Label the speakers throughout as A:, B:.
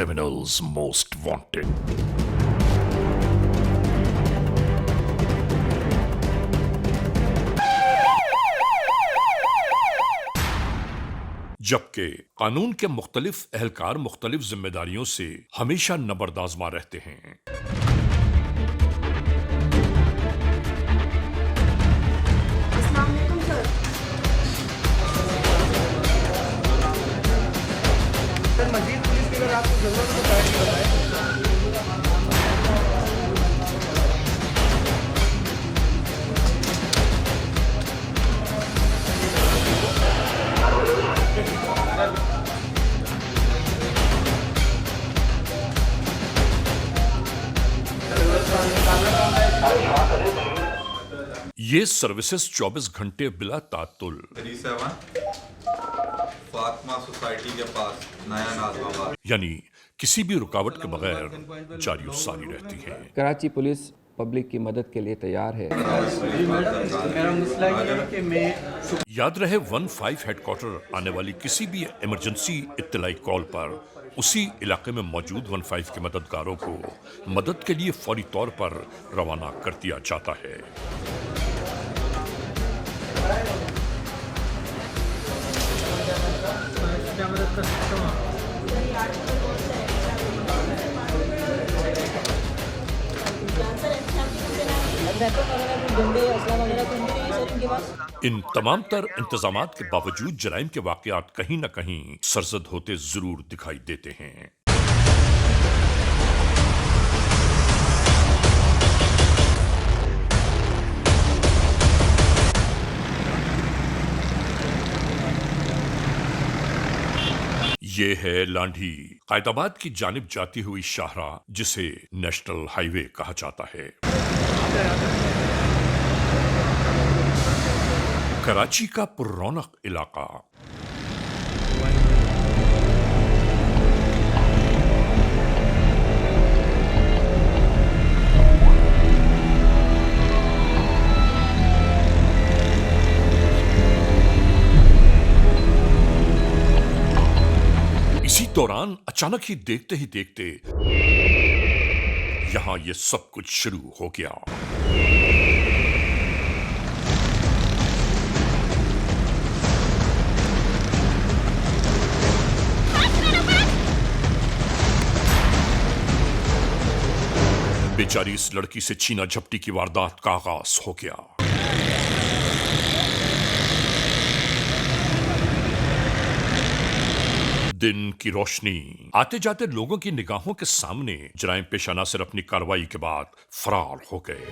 A: criminals most wanted. जबकि कानून के मुख्तलिफ एहलकार मुख्तलिफ जिम्मेदारियों से हमेशा नबरदाजमा रहते हैं।
B: मजीद पुलिस की अगर आपको जरूरत हो तो बताएं।
A: ये सर्विसेज 24 घंटे बिला तातुल
C: 37 फातिमा सोसाइटी के पास नया नाज़माबाद
A: यानी किसी भी रुकावट के बगैर जारी और सारी रहती है।
D: कराची पुलिस पब्लिक की मदद के लिए तैयार है।
B: मेरा मसला ये है कि मैं
A: याद रहे 15 हेडक्वार्टर आने वाली किसी भी इमरजेंसी इत्तलाई कॉल पर उसी इलाके में मौजूद 15 के मददगारों को मदद के लिए फौरी तौर पर रवाना कर दिया जाता है। इन तमाम तर इंतजामात के बावजूद जराइम के वाकयात कहीं न कहीं सरजद होते जरूर दिखाई देते हैं। ये है लांढी, कायदाबाद की जानिब जाती हुई शाहरा जिसे नेशनल हाईवे कहा जाता है। कराची का पुररौनक इलाका। इसी दौरान अचानक ही देखते यहां ये सब कुछ शुरू हो गया। बेचारी इस लड़की से छीना झपटी की वारदात का आगाज हो गया। दिन की रोशनी आते जाते लोगों की निगाहों के सामने जराइम पेशा नासिर अपनी कार्रवाई के बाद फरार हो गए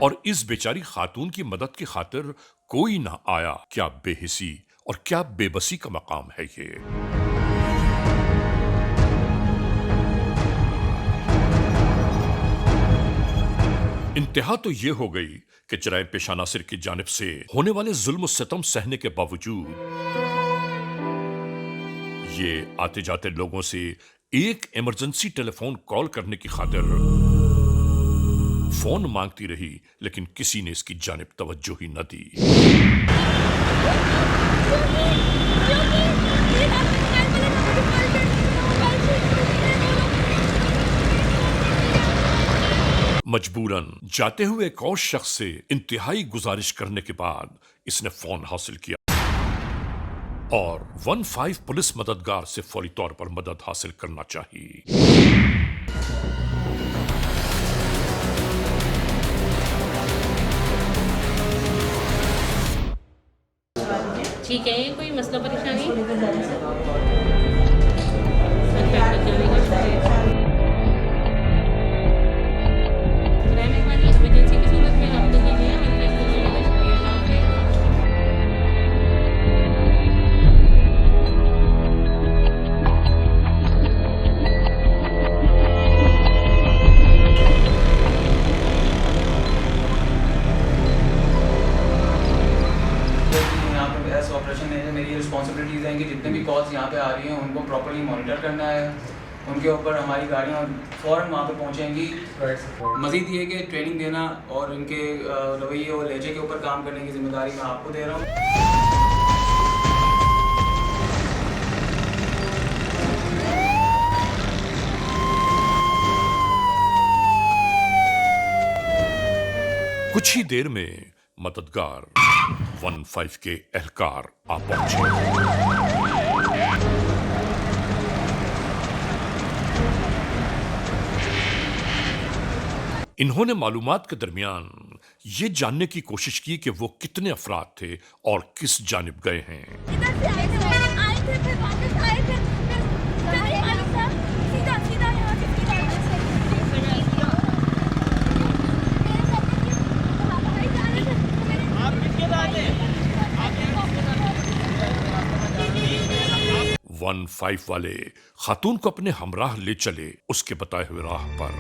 A: और इस बेचारी खातून की मदद की खातिर कोई ना आया। क्या बेहिसी और क्या बेबसी का मकाम है ये। इंतहा तो ये हो गई कि जराइम पेशा नासिर की जानिब से होने वाले जुल्म सितम सहने के बावजूद ये आते जाते लोगों से एक इमरजेंसी टेलीफोन कॉल करने की खातिर फोन मांगती रही, लेकिन किसी ने इसकी जानिब तवज्जो ही न दी। मजबूरन जाते हुए एक और शख्स से इंतहाई गुजारिश करने के बाद इसने फोन हासिल किया और 15 पुलिस मददगार से फौरी तौर पर मदद हासिल करना चाहिए।
E: ठीक है, कोई मसला परेशानी
F: ऑपरेशन है, मेरी रिस्पॉन्सिबिलिटीज़ हैं कि जितने भी कॉल्स यहाँ पे आ रही हैं उनको प्रॉपर्ली मॉनिटर करना है। उनके ऊपर हमारी गाड़ियाँ फ़ौरन वहाँ पे पहुँचेंगी। मज़ीद ये कि ट्रेनिंग देना और इनके रवैये और लहजे के ऊपर काम करने की जिम्मेदारी मैं आपको दे रहा हूँ।
A: कुछ ही देर में मददगार 15 के एहलकार आ पहुंचे। इन्होंने मालूमात के दरमियान ये जानने की कोशिश की कि वो कितने अफराद थे और किस जानिब गए हैं।
G: इधर से आए थे फिर वापस आए थे फिर नहीं मालूम था सीधा सीधा यहाँ से सीधा मेरे साथ भाई जाने थे आप किसके साथ हैं
A: 15 वाले खातून को अपने हमराह ले चले उसके बताए हुए राह पर।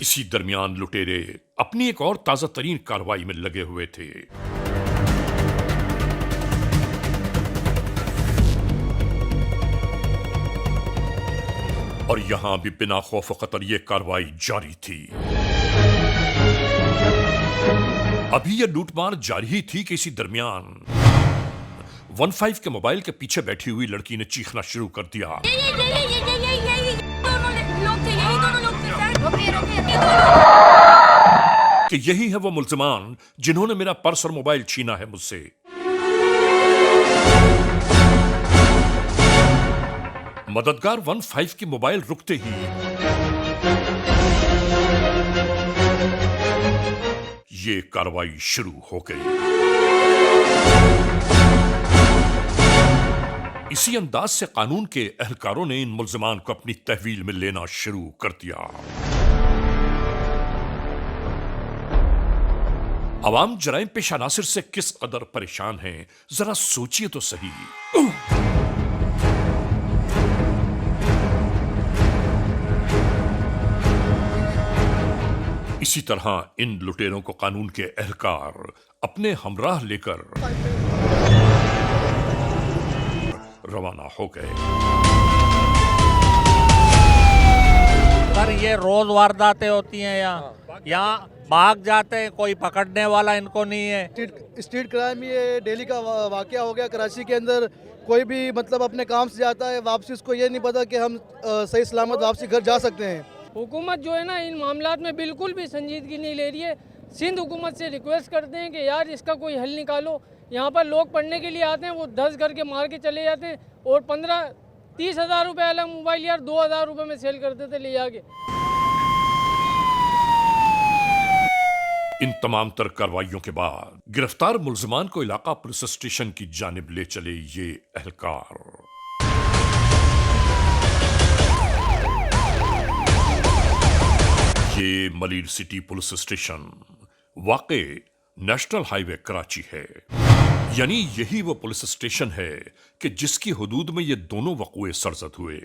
A: इसी दरमियान लुटेरे अपनी एक और ताजा तरीन कार्रवाई में लगे हुए थे। और यहां भी बिना खौफ खतर यह कार्रवाई जारी थी। अभी यह लूटमार जारी ही थी कि इसी दरमियान 15 के मोबाइल के पीछे बैठी हुई लड़की ने चीखना शुरू कर दिया कि यही है वो मुल्जिमान जिन्होंने मेरा पर्स और मोबाइल छीना है मुझसे। मददगार 15 की मोबाइल रुकते ही ये कार्रवाई शुरू हो गई। इसी अंदाज से कानून के एहलकारों ने इन मुल्जिमान को अपनी तहवील में लेना शुरू कर दिया। अवाम जराइम पेशा नासिर से किस कदर परेशान हैं, जरा सोचिए तो सही। इसी तरह इन लुटेरों को कानून के एहलकार अपने हमराह लेकर रवाना हो गए।
H: सर ये रोज वारदातें होती हैं यहाँ भाग जाते हैं, कोई पकड़ने वाला इनको नहीं है।
B: स्ट्रीट क्राइम ये डेली का वाकया हो गया कराची के अंदर। कोई भी मतलब अपने काम से जाता है, वापसी उसको ये नहीं पता कि हम सही सलामत वापसी घर जा सकते हैं।
I: हुकूमत जो है ना इन मामलात में बिल्कुल भी संजीदगी नहीं ले रही है। सिंध हुकूमत से रिक्वेस्ट करते हैं कि यार इसका कोई हल निकालो। यहाँ पर लोग पढ़ने के लिए आते हैं, वो 10 करके मार के चले जाते हैं और 15-30 हज़ार रुपये अलग मोबाइल यार 2,000 रुपये में सेल करते थे ले जाके।
A: इन तमाम तर कार्रवाइयों के बाद गिरफ्तार मुल्जिमान को इलाका पुलिस स्टेशन की जानिब ले चले ये एहलकार। ये मलिर सिटी पुलिस स्टेशन वाक़ई नेशनल हाईवे कराची है। यानी यही वो पुलिस स्टेशन है कि जिसकी हुदूद में ये दोनों वक़ूए सरजद हुए।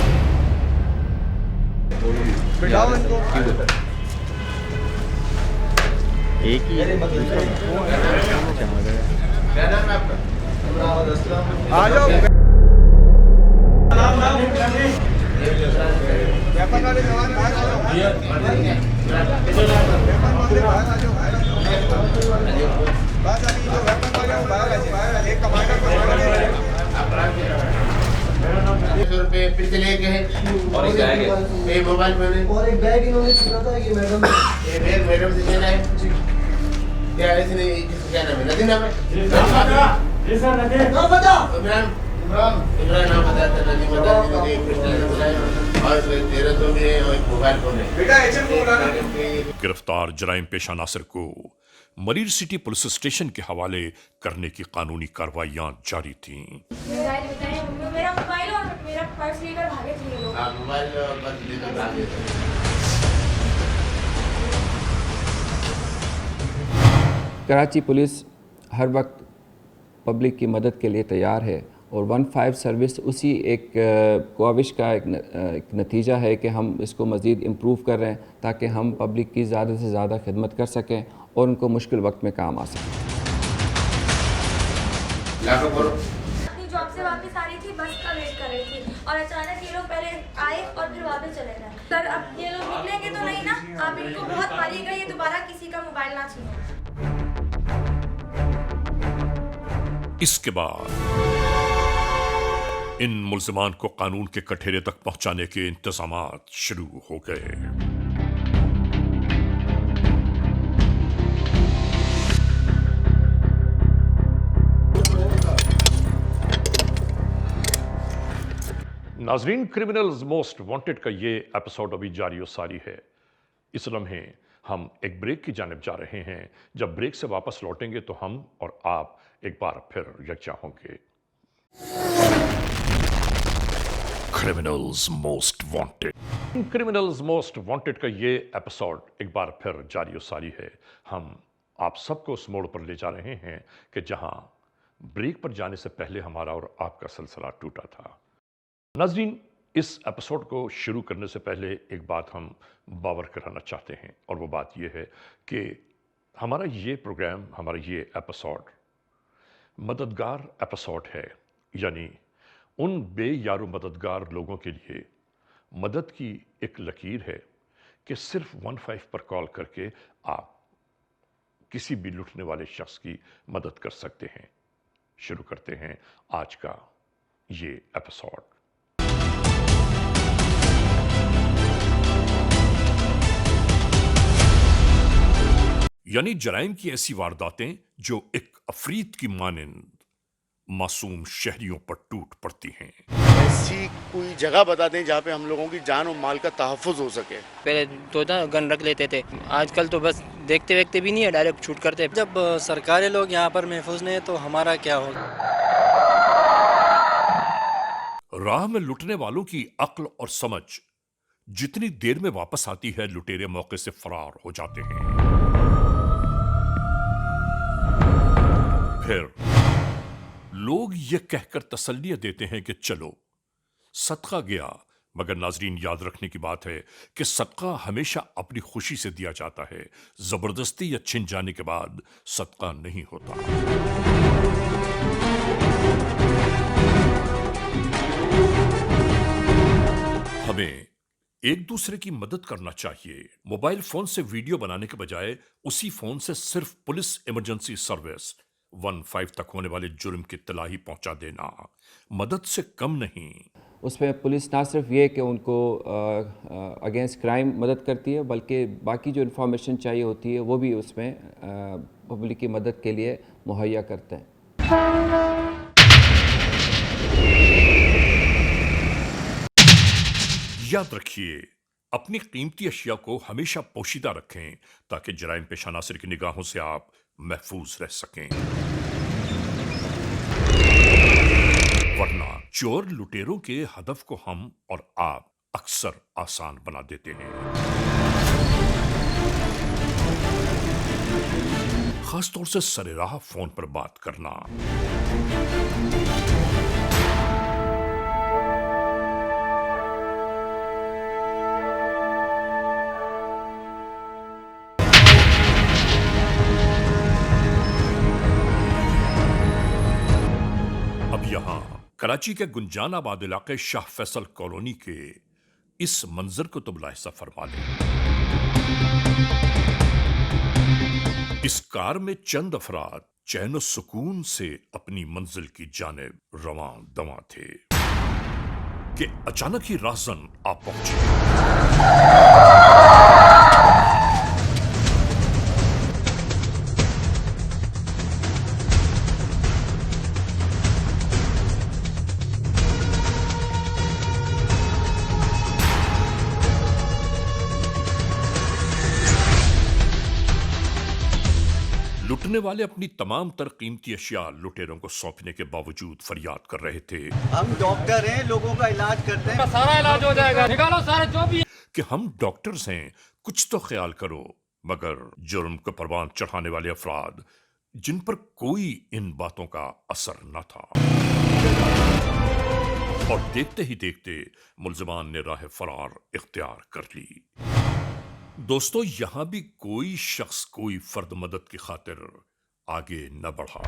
J: एक ही
B: आ जाओ।
J: ₹100 फिर से लेके और एक मोबाइल मैंने और एक बैग इन्होंने छीना था। ये मैडम ये बैग मैडम से लेना है क्या? ऐसे नहीं, क्या नाम है? नदीम नाम है जी सर। नदीम नाम बता। इमरान नाम बताता। नदीम बता। मुझे एक पिस्टल बुलाया और 1300 में और एक मोबाइल फोन है। बेटा एचएम को बुलाना।
A: गिरफ्तार जराइम पेशा नासिर को मरीर सिटी पुलिस स्टेशन के हवाले करने की कानूनी कार्रवाइयां जारी थीं।
G: मेरा मोबाइल और मेरा पर्स लेकर भागे थे लोग।
J: हां मोबाइल और पर्स लेकर भागे थे।
D: कराची पुलिस हर वक्त पब्लिक की मदद के लिए तैयार है और 15 सर्विस उसी एक कोशिश का एक नतीजा है कि हम इसको मज़ीद इम्प्रूव कर रहे हैं ताकि हम पब्लिक की ज़्यादा से ज़्यादा खिदमत कर सकें और उनको मुश्किल वक्त में काम आ सके।
G: अपनी जॉब से वापस आ रही थी, बस का वेट कर रही थी और अचानक ये लोग पहले आए और फिर वापस चले गए। सर अब ये लोग निकलेंगे तो नहीं ना, आप इनको बहुत मारिएगा, ये दोबारा किसी का मोबाइल ना छीने।
A: इसके बाद इन मुल्जिमान को कानून के कठेरे तक पहुंचाने के इंतजामात शुरू हो गए। नाजरीन, क्रिमिनल्स मोस्ट वांटेड का ये एपिसोड अभी जारी और सारी है। इस लम्हे हम एक ब्रेक की जानिब जा रहे हैं। जब ब्रेक से वापस लौटेंगे तो हम और आप एक बार फिर यकजा होंगे। Criminals most wanted. Criminals most wanted का ये एपिसोड एक बार फिर जारी और सारी है। हम आप सबको उस मोड़ पर ले जा रहे हैं कि जहां ब्रेक पर जाने से पहले हमारा और आपका सिलसिला टूटा था। नाज़रीन, इस एपिसोड को शुरू करने से पहले एक बात हम बावर कराना चाहते हैं, और वो बात ये है कि हमारा ये प्रोग्राम, हमारा ये एपिसोड मददगार एपिसोड है। यानी उन बेयारो मददगार लोगों के लिए मदद की एक लकीर है कि सिर्फ 15 पर कॉल करके आप किसी भी लुटने वाले शख्स की मदद कर सकते हैं। शुरू करते हैं आज का ये एपिसोड। यानी जराइम की ऐसी वारदातें जो एक अफरीत की मानिंद मासूम शहरियों पर टूट पड़ती हैं।
K: ऐसी कोई जगह बता दें जहाँ पे हम लोगों की जान और माल का तहफ़्फ़ुज़ हो सके।
L: पहले तो ना गन रख लेते थे, आजकल तो बस देखते देखते भी नहीं है, डायरेक्ट शूट करते।
M: जब सरकारी लोग यहाँ पर महफूज नहीं तो हमारा क्या होगा।
A: राह में लुटने वालों की अक्ल और समझ जितनी देर में वापस आती है, लुटेरे मौके से फरार हो जाते हैं। फिर लोग ये कहकर तसल्ली देते हैं कि चलो सदका गया, मगर नाजरीन याद रखने की बात है कि सदका हमेशा अपनी खुशी से दिया जाता है। जबरदस्ती या छिन जाने के बाद सदका नहीं होता। हमें एक दूसरे की मदद करना चाहिए। मोबाइल फोन से वीडियो बनाने के बजाय उसी फोन से सिर्फ पुलिस इमरजेंसी सर्विस 15 तक होने वाले जुर्म की इत्तला ही पहुंचा देना मदद से कम नहीं।
D: उसमें पुलिस ना सिर्फ ये कि उनको अगेंस्ट क्राइम मदद करती है, बल्कि बाकी जो इन्फॉर्मेशन चाहिए होती है वो भी उसमें पब्लिक की मदद के लिए मुहैया करते हैं।
A: याद रखिए, अपनी कीमती अशिया को हमेशा पोशीदा रखें ताकि जराइम पेशा नासिर की निगाहों से आप महफूज रह सकें, वरना चोर लुटेरों के हदफ को हम और आप अक्सर आसान बना देते हैं। खासतौर से सरेराह फोन पर बात करना। कराची के गुंजानाबाद इलाके शाह फैसल कॉलोनी के इस मंजर को तो मुलाहिजा फरमा लें। इस कार में चंद अफराद चैन सुकून से अपनी मंजिल की जानिब रवां दवां थे कि अचानक ही राहजन आ पहुंचे। लुटने वाले अपनी तमाम तर कीमती अशिया लुटेरों को सौंपने के बावजूद फरियाद कर रहे थे,
M: हम डॉक्टर हैं, लोगों का इलाज करते हैं,
I: सारा इलाज हो जाएगा, निकालो सारे जो भी
A: कि हम डॉक्टर्स हैं, कुछ तो ख्याल करो। मगर जुर्म को परवान चढ़ाने वाले अफराद जिन पर कोई इन बातों का असर न था, और देखते ही देखते मुल्जिमान ने राह फरार इख्तियार कर ली। दोस्तों, यहां भी कोई शख्स कोई फर्द मदद की खातिर आगे न बढ़ा।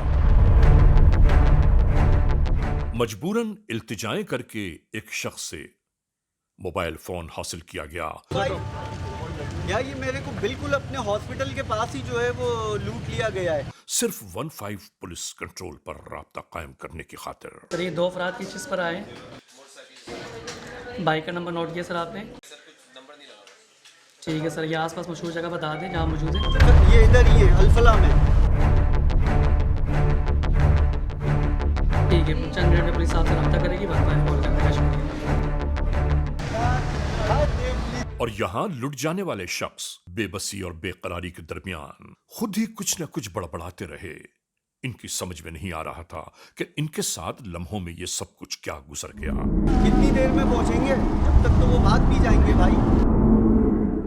A: मजबूरन इल्तिजाएं करके एक शख्स से मोबाइल फोन हासिल किया गया।
N: या ये मेरे को बिल्कुल अपने हॉस्पिटल के पास ही जो है वो लूट लिया गया है।
A: सिर्फ 15 पुलिस कंट्रोल पर राब्ता कायम करने की खातिर।
O: सर ये 2 अफराद किस चीज़ पर आए? बाइक का नंबर नोट किया सर आपने? ठीक है सर, ये आसपास मशहूर जगह बता दें जहाँ मौजूद है।
N: ये इधर ही है, अल्फला में।
O: ठीक है, चंद मिनट में पुलिस आपसे रब्ता करेगी, बात कॉल करने का शुक्रिया।
A: और यहाँ लुट जाने वाले शख्स बेबसी और बेकरारी के दरमियान खुद ही कुछ न कुछ बड़बड़ाते रहे। इनकी समझ में नहीं आ रहा था कि इनके साथ लम्हों में ये सब कुछ क्या गुजर गया।
N: कितनी देर में पहुंचेंगे? जब तक तो वो भाग भी जाएंगे भाई।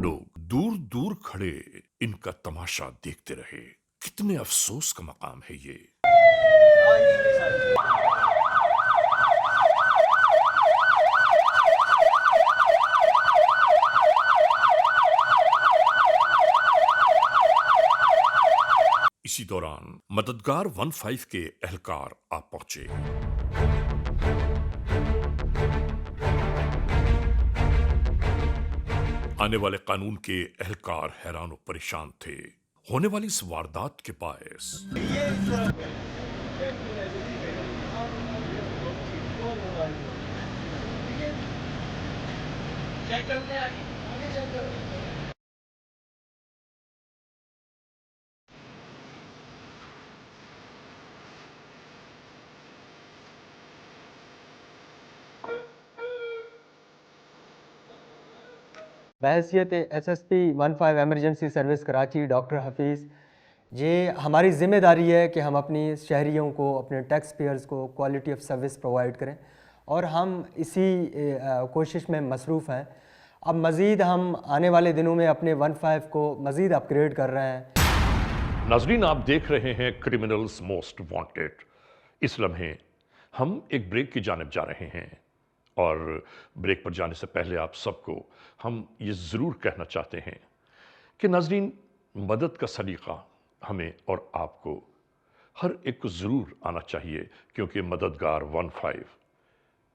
A: लोग दूर दूर खड़े इनका तमाशा देखते रहे। कितने अफसोस का मकाम है ये। इसी दौरान मददगार 15 के एहलकार आ पहुंचे। आने वाले कानून के एहलकार हैरान और परेशान थे होने वाली इस वारदात के बायस।
P: बहैसियत SSP 15 emergency service Karachi doctor Hafeez, ये हमारी ज़िम्मेदारी है कि हम अपनी शहरियों को, अपने टैक्स पेयर्स को क्वालिटी ऑफ सर्विस प्रोवाइड करें और हम इसी कोशिश में मसरूफ़ हैं। अब मज़ीद हम आने वाले दिनों में अपने 15 को मज़ीद अपग्रेड कर रहे हैं।
A: नाज़रीन, आप देख रहे हैं क्रिमिनल्स मोस्ट वांटेड। इस लम्हे हम एक ब्रेक की जानिब जा रहे हैं और ब्रेक पर जाने से पहले आप सबको हम ये ज़रूर कहना चाहते हैं कि नाज़रीन, मदद का सलीक़ा हमें और आपको हर एक को ज़रूर आना चाहिए, क्योंकि मददगार 15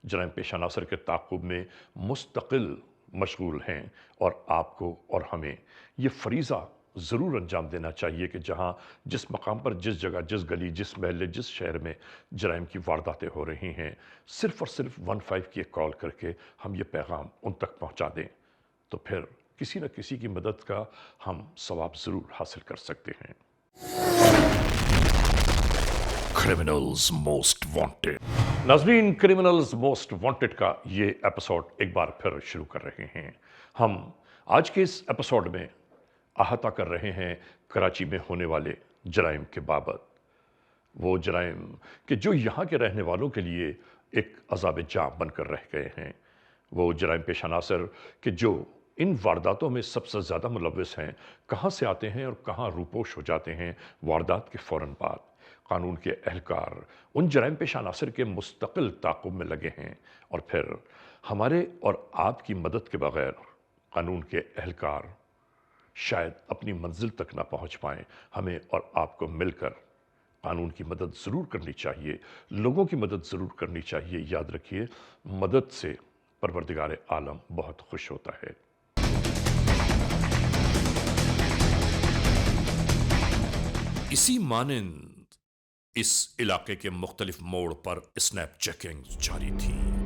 A: जराइम पेशा नासर के ताक़ुब में मुस्तकिल मशगूल हैं और आपको और हमें ये फ़रीज़ा ज़रूर अंजाम देना चाहिए कि जहाँ जिस मकाम पर, जिस जगह, जिस गली, जिस महल्ले, जिस शहर में जराइम की वारदातें हो रही हैं, सिर्फ़ और सिर्फ 15 की एक कॉल करके हम ये पैगाम उन तक पहुँचा दें, तो फिर किसी न किसी की मदद का हम सवाब ज़रूर हासिल कर सकते हैं। Criminals most wanted. नाज़रीन, क्रिमिनल्स मोस्ट वांटेड का ये एपिसोड एक बार फिर शुरू कर रहे हैं। हम आज के इस एपिसोड में अहाता कर रहे हैं कराची में होने वाले जराइम के बाबत। वो जराइम कि जो यहाँ के रहने वालों के लिए एक अज़ाब जाँ बनकर रह गए हैं। वो जराइम पेशा नासर कि जो इन वारदातों में सबसे ज़्यादा मुलव्वस हैं, कहाँ से आते हैं और कहाँ रूपोश हो जाते हैं वारदात के फ़ौरन बाद। कानून के एहलकार उन जराइम पेशा नासर के मुस्तकिल ताक़ुब में लगे हैं और फिर हमारे और आपकी मदद के बग़ैर कानून के एहलकार शायद अपनी मंजिल तक ना पहुंच पाएं। हमें और आपको मिलकर कानून की मदद ज़रूर करनी चाहिए, लोगों की मदद ज़रूर करनी चाहिए। याद रखिए, मदद से परवरदिगार आलम बहुत खुश होता है। इसी मानंद इस इलाके के मुख्तलिफ मोड़ पर स्नैप चेकिंग जारी थी।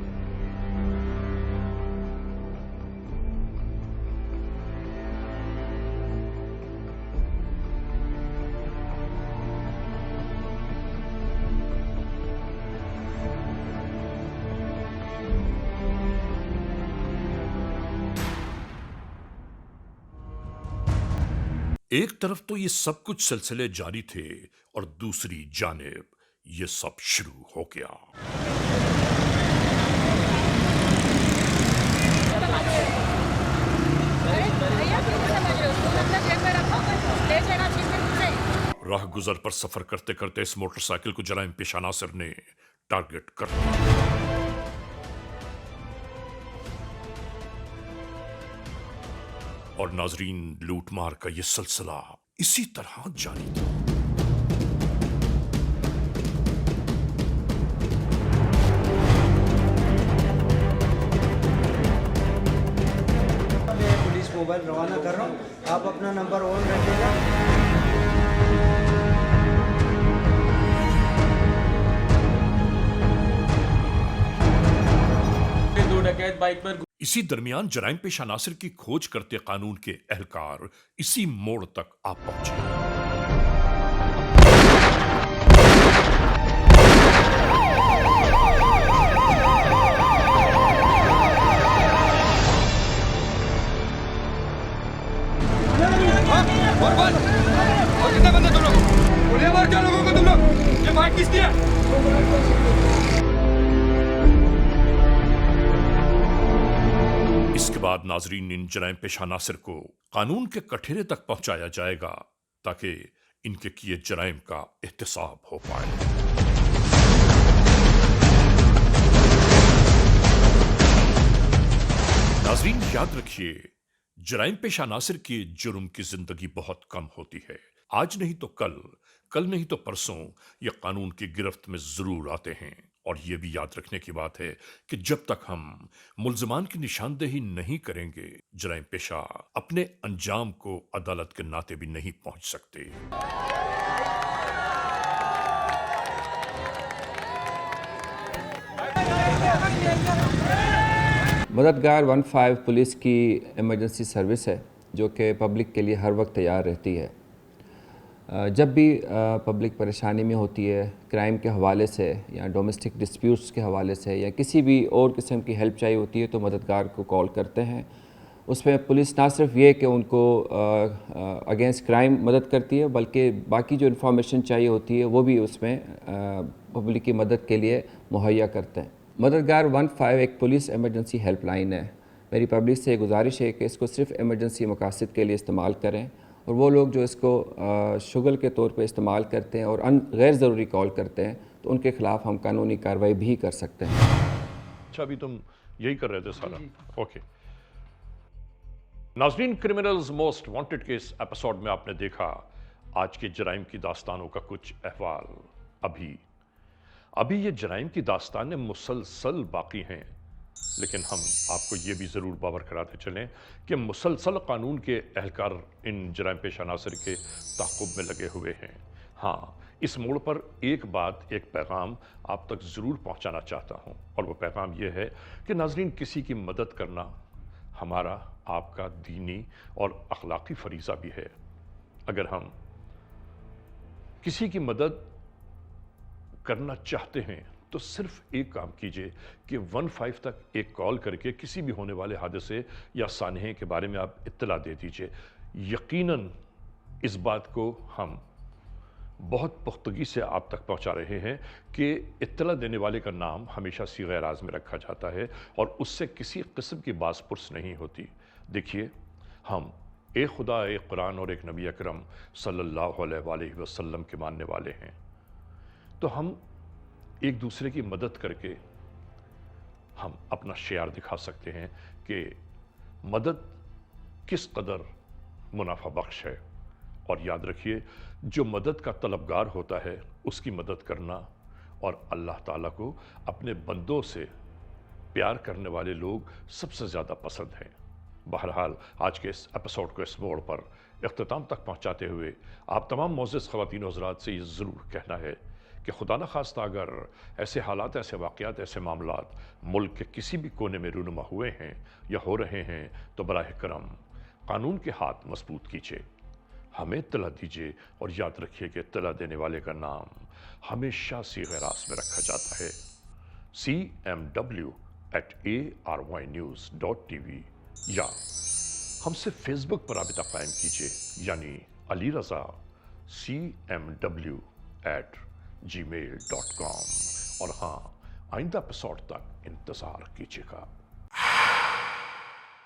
A: एक तरफ तो ये सब कुछ सिलसिले जारी थे और दूसरी जानिब ये सब शुरू हो गया। राह गुजर पर सफर करते करते इस मोटरसाइकिल को जराइम पेशा नासिर ने टारगेट कर लिया। और नाजरीन, लूटमार का ये सिलसिला इसी तरह जारी था।
N: मैं पुलिस मोबाइल रवाना कर रहा हूँ, आप अपना नंबर ऑन रखिएगा।
F: दो डकैत बाइक पर
A: इसी दरमियान जराइम पेशा नासिर की खोज करते कानून के एहलकार इसी मोड़ तक आ पहुंचे।
Q: कितने बंदे तुम लोग? गोलियां मार क्या लोगों को तुम लोग? ये फाइट किसकी है?
A: इसके बाद नाजरीन, इन जराइम पेशा नासिर को कानून के कठेरे तक पहुंचाया जाएगा ताकि इनके किए जराइम का एहतसाब हो पाए। नाजरीन याद रखिए, जराइम पेशा नासिर के जुर्म की जिंदगी बहुत कम होती है। आज नहीं तो कल, कल नहीं तो परसों ये कानून की गिरफ्त में जरूर आते हैं। और ये भी याद रखने की बात है कि जब तक हम मुल्जिमान की निशानदेही नहीं करेंगे, जराइम पेशा अपने अंजाम को अदालत के नाते भी नहीं पहुंच सकते।
D: मददगार 15 पुलिस की इमरजेंसी सर्विस है जो कि पब्लिक के लिए हर वक्त तैयार रहती है। जब भी पब्लिक परेशानी में होती है, क्राइम के हवाले से या डोमेस्टिक डिस्प्यूट्स के हवाले से या किसी भी और किस्म की हेल्प चाहिए होती है तो मददगार को कॉल करते हैं। उसमें पुलिस ना सिर्फ ये कि उनको अगेंस्ट क्राइम मदद करती है, बल्कि बाकी जो इन्फॉर्मेशन चाहिए होती है वो भी उसमें पब्लिक की मदद के लिए मुहैया करते हैं। मददगार 15 एक पुलिस एमरजेंसी हेल्पलाइन है। मेरी पब्लिक से गुजारिश है कि इसको सिर्फ एमरजेंसी मकासद के लिए इस्तेमाल करें, और वो लोग जो इसको शुगल के तौर पे इस्तेमाल करते हैं और गैर ज़रूरी कॉल करते हैं तो उनके ख़िलाफ़ हम कानूनी कार्रवाई भी कर सकते हैं।
A: अच्छा, अभी तुम यही कर रहे थे सारा? ओके नाज़रीन, क्रिमिनल्स मोस्ट वांटेड के इस एपिसोड में आपने देखा आज के जराइम की दास्तानों का कुछ अहवाल। अभी ये जराइम की दास्तानें मुसलसल बाकी हैं, लेकिन हम आपको ये भी ज़रूर बावर कराते चलें कि मुसलसल कानून के एहलकार इन जराइम पेशा नासिर के ताक़ुब में लगे हुए हैं। हाँ, इस मोड़ पर एक बात, एक पैगाम आप तक ज़रूर पहुंचाना चाहता हूं, और वो पैगाम ये है कि नाज़रीन, किसी की मदद करना हमारा, आपका दीनी और अखलाकी फरीज़ा भी है। अगर हम किसी की मदद करना चाहते हैं तो सिर्फ एक काम कीजिए कि 15 तक एक कॉल करके किसी भी होने वाले हादसे या सानहे के बारे में आप इत्तला दे दीजिए। यकीनन इस बात को हम बहुत पुख्तगी से आप तक पहुंचा रहे हैं कि इत्तला देने वाले का नाम हमेशा सीग़े राज में रखा जाता है और उससे किसी किस्म की बासपुर्स नहीं होती। देखिए, हम एक खुदा, एक कुरान और एक नबी अकरम सल्लल्लाहु अलैहि वसल्लम के मानने वाले हैं, तो हम एक दूसरे की मदद करके हम अपना शियार दिखा सकते हैं कि मदद किस कदर मुनाफा बख्श है। और याद रखिए, जो मदद का तलबगार होता है उसकी मदद करना और अल्लाह ताला को अपने बंदों से प्यार करने वाले लोग सबसे ज़्यादा पसंद हैं। बहरहाल, आज के इस एपिसोड को इस मोड़ पर इख्तिताम तक पहुंचाते हुए आप तमाम मोअज़्ज़ज़ ख़वातीन और हज़रात से ये ज़रूर कहना है कि खुदा न खास्ता अगर ऐसे हालात, ऐसे वाक़यात, ऐसे मामलात मुल्क के किसी भी कोने में रूनुमा हुए हैं या हो रहे हैं तो बराह करम कानून के हाथ मजबूत कीजिए, हमें इत्तला दीजिए, और याद रखिए कि इत्तला देने वाले का नाम हमेशा सीग़े रास में रखा जाता है। cmw@arynnews.tv या हमसे फेसबुक पर राबिता कायम कीजिए, यानी अली रज़ा cmw@gmail.com। और हाँ, आइंदा एपिसोड तक इंतज़ार कीजिएगा।